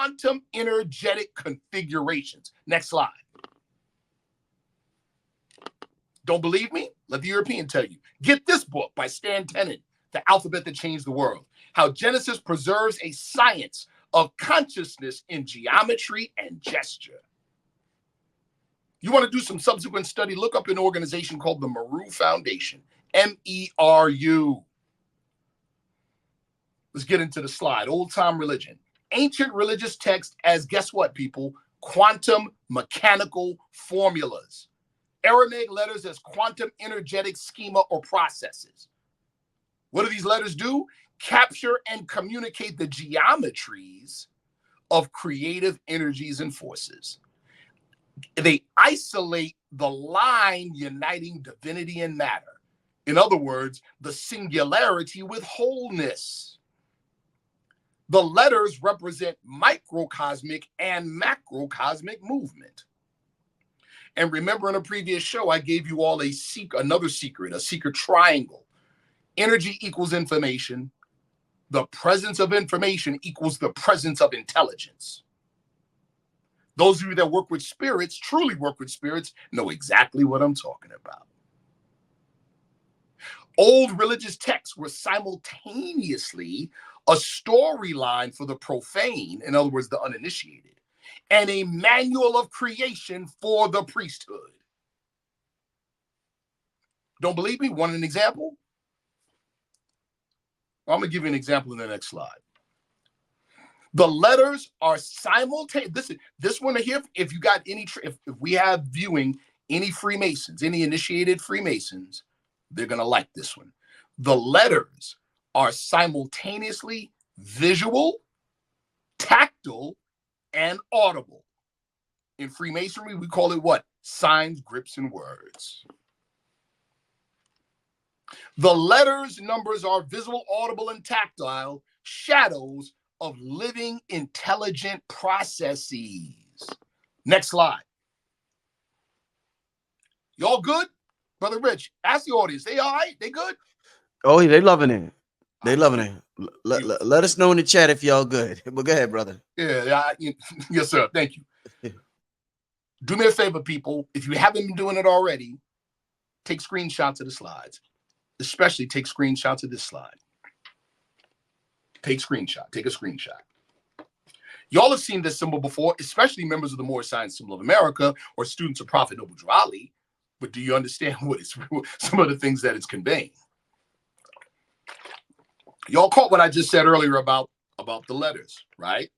quantum energetic configurations. Next slide. Don't believe me? Let the European tell you. Get this book by Stan Tenen, The Alphabet That Changed the World. How Genesis preserves a science of consciousness in geometry and gesture. You want to do some subsequent study, look up an organization called the Meru Foundation, MERU. Let's get into the slide. Old-time religion. Ancient religious text as, guess what, people? Quantum mechanical formulas. Aramaic letters as quantum energetic schema or processes. What do these letters do? Capture and communicate the geometries of creative energies and forces. They isolate the line uniting divinity and matter. In other words, the singularity with wholeness. The letters represent microcosmic and macrocosmic movement. And remember, in a previous show, I gave you all another secret, a secret triangle. Energy equals information. The presence of information equals the presence of intelligence. Those of you that work with spirits, truly work with spirits, know exactly what I'm talking about. Old religious texts were simultaneously a storyline for the profane, in other words, the uninitiated, and a manual of creation for the priesthood. Don't believe me? Want an example? I'm going to give you an example in the next slide. The letters are simultaneous. This one here, if you got any, if we have viewing any Freemasons, any initiated Freemasons, they're going to like this one. The letters are simultaneously visual, tactile, and audible. In Freemasonry, we call it what? Signs, grips, and words. The letters, numbers are visible, audible, and tactile shadows of living, intelligent processes. Next slide. Y'all good? Brother Rich, ask the audience. They all right? They good? Oh, they loving it. They loving it. Let us know in the chat if y'all good. But go ahead, brother. Yeah, yes, sir. Thank you. Do me a favor, people. If you haven't been doing it already, take screenshots of the slides. Especially take screenshots of this slide. Take a screenshot. Y'all have seen this symbol before, especially members of the Moorish Science Symbol of America or students of Prophet Noble Drew Ali. But do you understand what it's, some of the things that it's conveying? Y'all caught what I just said earlier about the letters, right?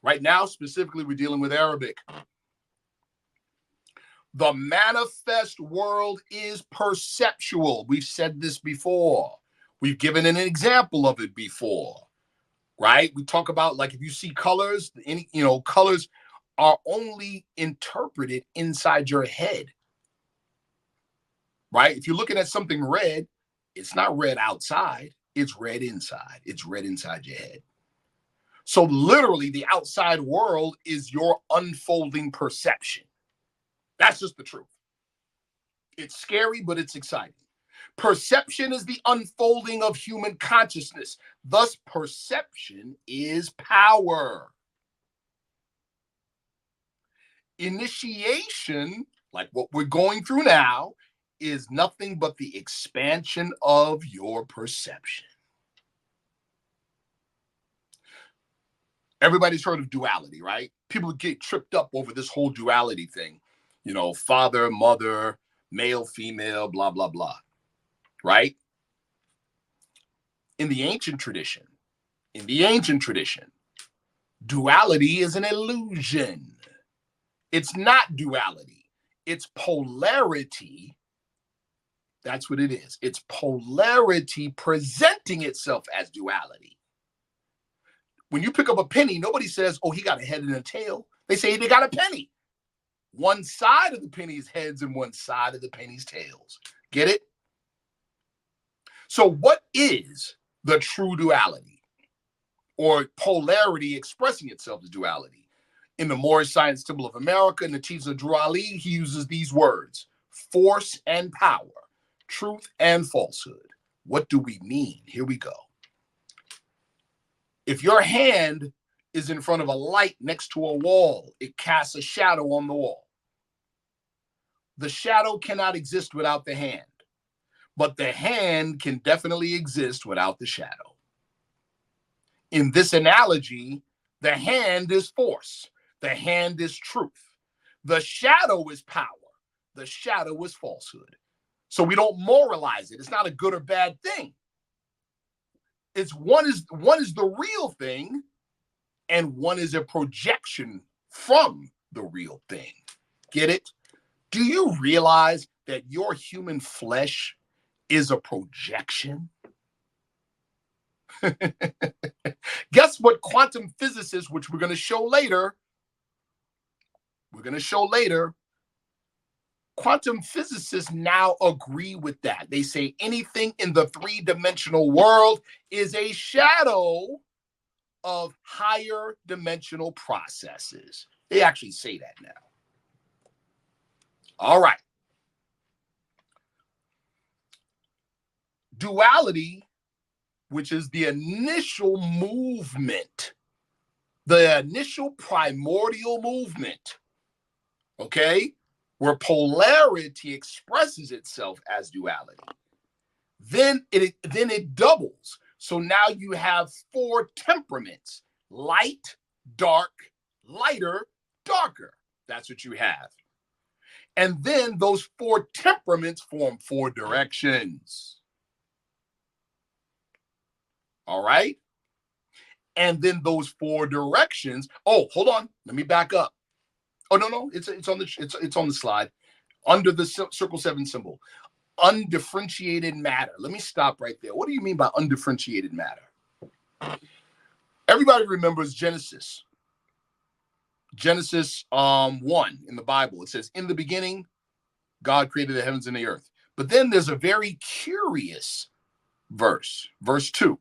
Right now, specifically, we're dealing with Arabic. The manifest world is perceptual. We've said this before. We've given an example of it before, right? We talk about, like, if you see colors, colors are only interpreted inside your head, right? If you're looking at something red, it's not red outside, it's red inside. It's red inside your head. So literally, the outside world is your unfolding perception. That's just the truth. It's scary, but it's exciting. Perception is the unfolding of human consciousness. Thus, perception is power. Initiation, like what we're going through now, is nothing but the expansion of your perception. Everybody's heard of duality, right? People get tripped up over this whole duality thing. You know, father, mother, male, female, blah, blah, blah, right? In the ancient tradition, duality is an illusion. It's not duality. It's polarity. That's what it is. It's polarity presenting itself as duality. When you pick up a penny, nobody says, oh, he got a head and a tail. They say they got a penny. One side of the penny's heads and one side of the penny's tails. Get it? So what is the true duality or polarity expressing itself as duality? In the Moorish Science Symbol of America, in the teachings of Drew Ali, he uses these words: force and power, truth and falsehood. What do we mean? Here we go. If your hand is in front of a light next to a wall. It casts a shadow on the wall. The shadow cannot exist without the hand, but the hand can definitely exist without the shadow. In this analogy, the hand is force. The hand is truth. The shadow is power. The shadow is falsehood. So we don't moralize it. It's not a good or bad thing. It's one is the real thing, and one is a projection from the real thing. Get it? Do you realize that your human flesh is a projection? Guess what quantum physicists, which we're going to show later, quantum physicists now agree with that. They say anything in the three-dimensional world is a shadow of higher dimensional processes. They actually say that now. All right. Duality, which is the initial movement, the initial primordial movement, okay, where polarity expresses itself as duality. Then it doubles. So now you have four temperaments: light, dark, lighter, darker. That's what you have. And then those four temperaments form four directions. All right. And then those four directions. Oh, hold on. Let me back up. Oh, no. It's on the slide under the circle 7 symbol. Undifferentiated matter. Let me stop right there. What do you mean by undifferentiated matter? Everybody remembers Genesis. Genesis 1 in the Bible. It says, in the beginning, God created the heavens and the earth. But then there's a very curious verse. Verse 2.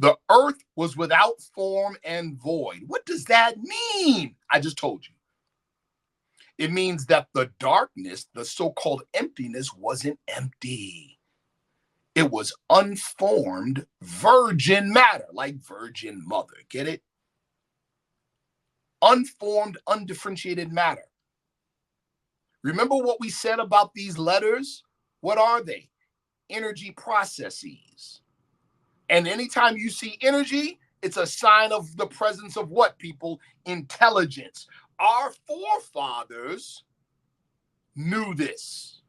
The earth was without form and void. What does that mean? I just told you. It means that the darkness, the so-called emptiness, wasn't empty. It was unformed virgin matter, like virgin mother. Get it? Unformed, undifferentiated matter. Remember what we said about these letters? What are they? Energy processes. And anytime you see energy, it's a sign of the presence of what, people? Intelligence. Our forefathers knew this.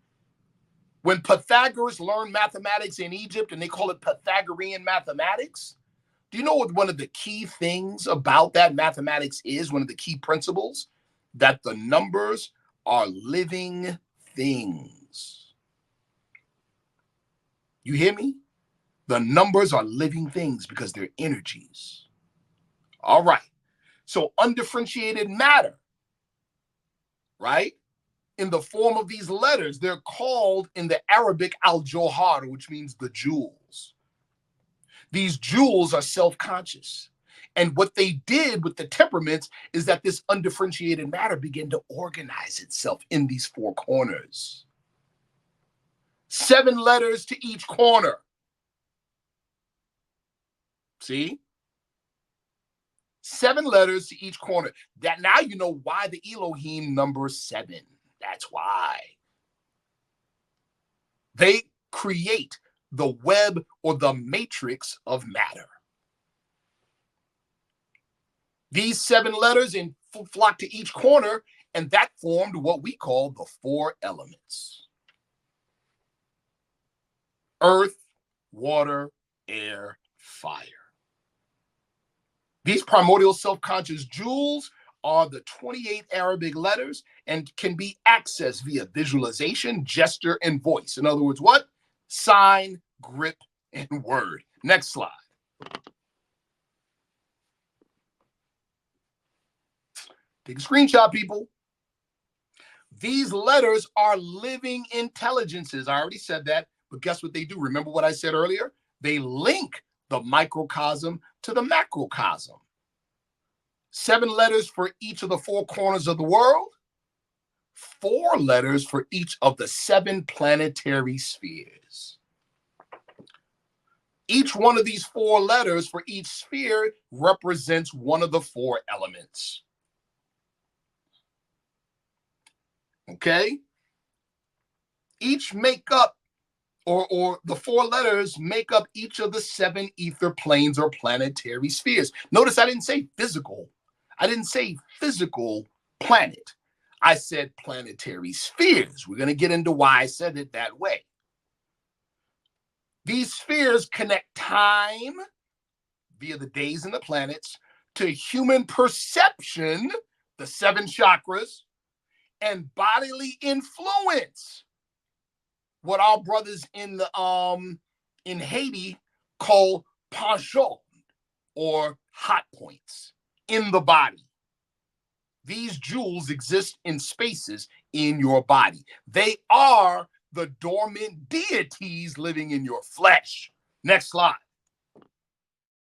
When Pythagoras learned mathematics in Egypt, and they call it Pythagorean mathematics, do you know what one of the key things about that mathematics is? One of the key principles? That the numbers are living things. You hear me? The numbers are living things because they're energies. All right. So undifferentiated matter, right? In the form of these letters, they're called in the Arabic al-Johar, which means the jewels. These jewels are self-conscious. And what they did with the temperaments is that this undifferentiated matter began to organize itself in these four corners. 7 letters to each corner. See? 7 letters to each corner. That now you know why the Elohim number 7. That's why. They create the web or the matrix of matter. These 7 letters flock to each corner, and that formed what we call the 4 elements: earth, water, air, fire. These primordial self-conscious jewels are the 28 Arabic letters and can be accessed via visualization, gesture, and voice. In other words, what? Sign, grip, and word. Next slide. Take a screenshot, people. These letters are living intelligences. I already said that, but guess what they do? Remember what I said earlier? They link the microcosm to the macrocosm. 7 letters for each of the 4 corners of the world. 4 letters for each of the 7 planetary spheres. Each one of these 4 letters for each sphere represents one of the 4 elements. Okay? Each make up, or the 4 letters make up each of the 7 ether planes or planetary spheres. Notice I didn't say physical. I didn't say physical planet. I said planetary spheres. We're going to get into why I said it that way. These spheres connect time via the days and the planets to human perception, the 7 chakras, and bodily influence, what our brothers in the in Haiti call penchant, or hot points in the body. These jewels exist in spaces in your body. They are the dormant deities living in your flesh. Next slide.